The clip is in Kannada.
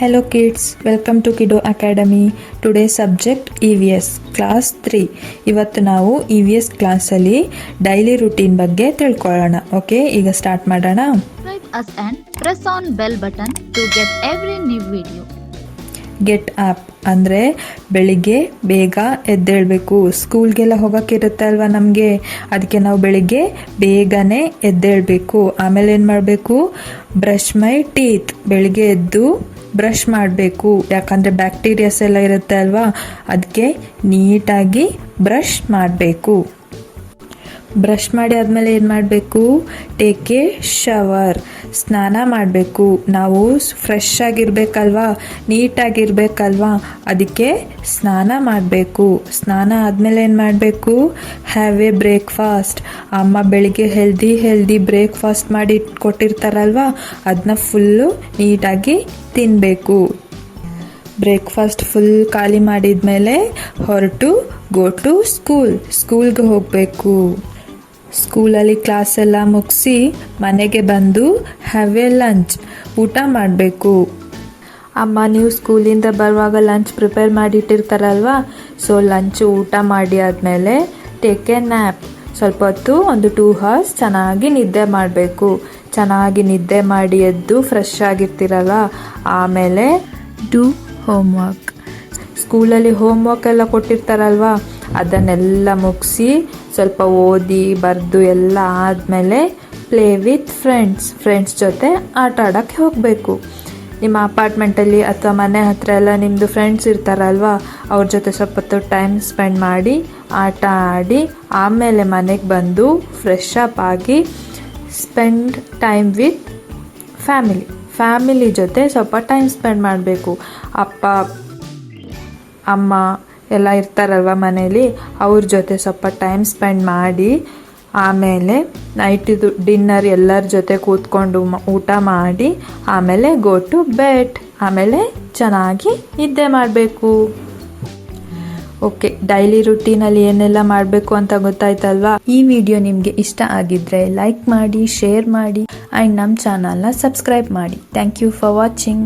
Hello kids, welcome to Kiddo Academy. Today's subject EVS class 3. ಇವತ್ತು ನಾವು EVS ಕ್ಲಾಸಲ್ಲಿ ಡೈಲಿ ರೂಟೀನ್ ಬಗ್ಗೆ ತಿಳ್ಕೊಳ್ಳೋಣ. ಓಕೆ, ಈಗ ಸ್ಟಾರ್ಟ್ ಮಾಡೋಣ. Subscribe us and press on bell button to get every new video. Get up ಅಂದರೆ ಬೆಳಿಗ್ಗೆ ಬೇಗ ಎದ್ದೇಳಬೇಕು. ಸ್ಕೂಲ್ಗೆಲ್ಲ ಹೋಗೋಕ್ಕಿರುತ್ತೆ ಅಲ್ವಾ ನಮಗೆ, ಅದಕ್ಕೆ ನಾವು ಬೆಳಿಗ್ಗೆ ಬೇಗನೆ ಎದ್ದೇಳಬೇಕು. ಆಮೇಲೆ ಏನು ಮಾಡಬೇಕು, ಬ್ರಷ್ ಮೈ ಟೀತ್, ಬೆಳಿಗ್ಗೆ ಎದ್ದು ಬ್ರಷ್ ಮಾಡಬೇಕು. ಯಾಕಂದರೆ ಬ್ಯಾಕ್ಟೀರಿಯಾಸ್ ಎಲ್ಲ ಇರುತ್ತೆ ಅಲ್ವಾ, ಅದಕ್ಕೆ ನೀಟಾಗಿ ಬ್ರಷ್ ಮಾಡಬೇಕು. ಬ್ರಷ್ ಮಾಡಿ ಆದಮೇಲೆ ಏನು ಮಾಡಬೇಕು, ಟೇಕ್ ಎ ಶವರ್, ಸ್ನಾನ ಮಾಡಬೇಕು. ನಾವು ಫ್ರೆಶ್ ಆಗಿರಬೇಕಲ್ವಾ, ನೀಟಾಗಿರ್ಬೇಕಲ್ವಾ, ಅದಕ್ಕೆ ಸ್ನಾನ ಮಾಡಬೇಕು. ಸ್ನಾನ ಆದಮೇಲೆ ಏನು ಮಾಡಬೇಕು, ಹ್ಯಾವ್ ಎ ಬ್ರೇಕ್ಫಾಸ್ಟ್. ಅಮ್ಮ ಬೆಳಿಗ್ಗೆ ಹೆಲ್ದಿ ಬ್ರೇಕ್ಫಾಸ್ಟ್ ಮಾಡಿ ಕೊಟ್ಟಿರ್ತಾರಲ್ವಾ, ಅದನ್ನ ಫುಲ್ಲು ನೀಟಾಗಿ ತಿನ್ನಬೇಕು. ಬ್ರೇಕ್ಫಾಸ್ಟ್ ಫುಲ್ ಖಾಲಿ ಮಾಡಿದ್ಮೇಲೆ ಹೊರಟು ಗೋ ಟು ಸ್ಕೂಲ್ಗೆ ಹೋಗಬೇಕು. ಸ್ಕೂಲಲ್ಲಿ ಕ್ಲಾಸೆಲ್ಲ ಮುಗಿಸಿ ಮನೆಗೆ ಬಂದು ಹ್ಯಾವ್ ಎ ಲಂಚ್, ಊಟ ಮಾಡಬೇಕು. ಅಮ್ಮ ನೀವು ಸ್ಕೂಲಿಂದ ಬರುವಾಗ ಲಂಚ್ ಪ್ರಿಪೇರ್ ಮಾಡಿಟ್ಟಿರ್ತಾರಲ್ವ, ಸೊ ಲಂಚ್ ಊಟ ಮಾಡಿ ಆದಮೇಲೆ ಟೇಕ್ ಎ ನ್ಯಾಪ್, ಸ್ವಲ್ಪ ಹೊತ್ತು ಒಂದು 2 hours ಚೆನ್ನಾಗಿ ನಿದ್ದೆ ಮಾಡಬೇಕು. ಚೆನ್ನಾಗಿ ನಿದ್ದೆ ಮಾಡಿ ಎದ್ದು ಫ್ರೆಶ್ ಆಗಿರ್ತೀರಲ್ಲ, ಆಮೇಲೆ ಡೂ ಹೋಮ್ವರ್ಕ್. ಸ್ಕೂಲಲ್ಲಿ ಹೋಮ್ವರ್ಕ್ ಎಲ್ಲ ಕೊಟ್ಟಿರ್ತಾರಲ್ವ, ಅದನ್ನೆಲ್ಲ ಮುಗಿಸಿ ಸ್ವಲ್ಪ ಓದಿ ಬರೆದು ಎಲ್ಲ ಆದಮೇಲೆ ಪ್ಲೇ ವಿತ್ ಫ್ರೆಂಡ್ಸ್ ಜೊತೆ ಆಟ ಆಡೋಕ್ಕೆ ಹೋಗಬೇಕು. ನಿಮ್ಮ ಅಪಾರ್ಟ್ಮೆಂಟಲ್ಲಿ ಅಥವಾ ಮನೆ ಹತ್ರ ಎಲ್ಲ ನಿಮ್ಮದು ಫ್ರೆಂಡ್ಸ್ ಇರ್ತಾರಲ್ವ, ಅವ್ರ ಜೊತೆ ಸ್ವಲ್ಪ ಹೊತ್ತು ಟೈಮ್ ಸ್ಪೆಂಡ್ ಮಾಡಿ ಆಟ ಆಡಿ ಆಮೇಲೆ ಮನೆಗೆ ಬಂದು ಫ್ರೆಶ್ ಅಪ್ ಆಗಿ ಸ್ಪೆಂಡ್ ಟೈಮ್ ವಿತ್ ಫ್ಯಾಮಿಲಿ ಜೊತೆ ಸ್ವಲ್ಪ ಟೈಮ್ ಸ್ಪೆಂಡ್ ಮಾಡಬೇಕು. ಅಪ್ಪ ಅಮ್ಮ ಎಲ್ಲ ಇರ್ತಾರಲ್ವ ಮನೇಲಿ, ಅವ್ರ ಜೊತೆ ಸ್ವಲ್ಪ ಟೈಮ್ ಸ್ಪೆಂಡ್ ಮಾಡಿ ಆಮೇಲೆ ನೈಟಿದು ಡಿನ್ನರ್ ಎಲ್ಲರ ಜೊತೆ ಕೂತ್ಕೊಂಡು ಊಟ ಮಾಡಿ ಆಮೇಲೆ ಗೋ ಟು ಬೆಡ್, ಆಮೇಲೆ ಚೆನ್ನಾಗಿ ನಿದ್ದೆ ಮಾಡಬೇಕು. ಓಕೆ, ಡೈಲಿ ರುಟೀನಲ್ಲಿ ಏನೆಲ್ಲ ಮಾಡಬೇಕು ಅಂತ ಗೊತ್ತಾಯ್ತಲ್ವಾ. ಈ ವಿಡಿಯೋ ನಿಮಗೆ ಇಷ್ಟ ಆಗಿದ್ರೆ ಲೈಕ್ ಮಾಡಿ, ಶೇರ್ ಮಾಡಿ ಆ್ಯಂಡ್ ನಮ್ಮ ಚಾನಲ್ನ ಸಬ್ಸ್ಕ್ರೈಬ್ ಮಾಡಿ. Thank you for watching.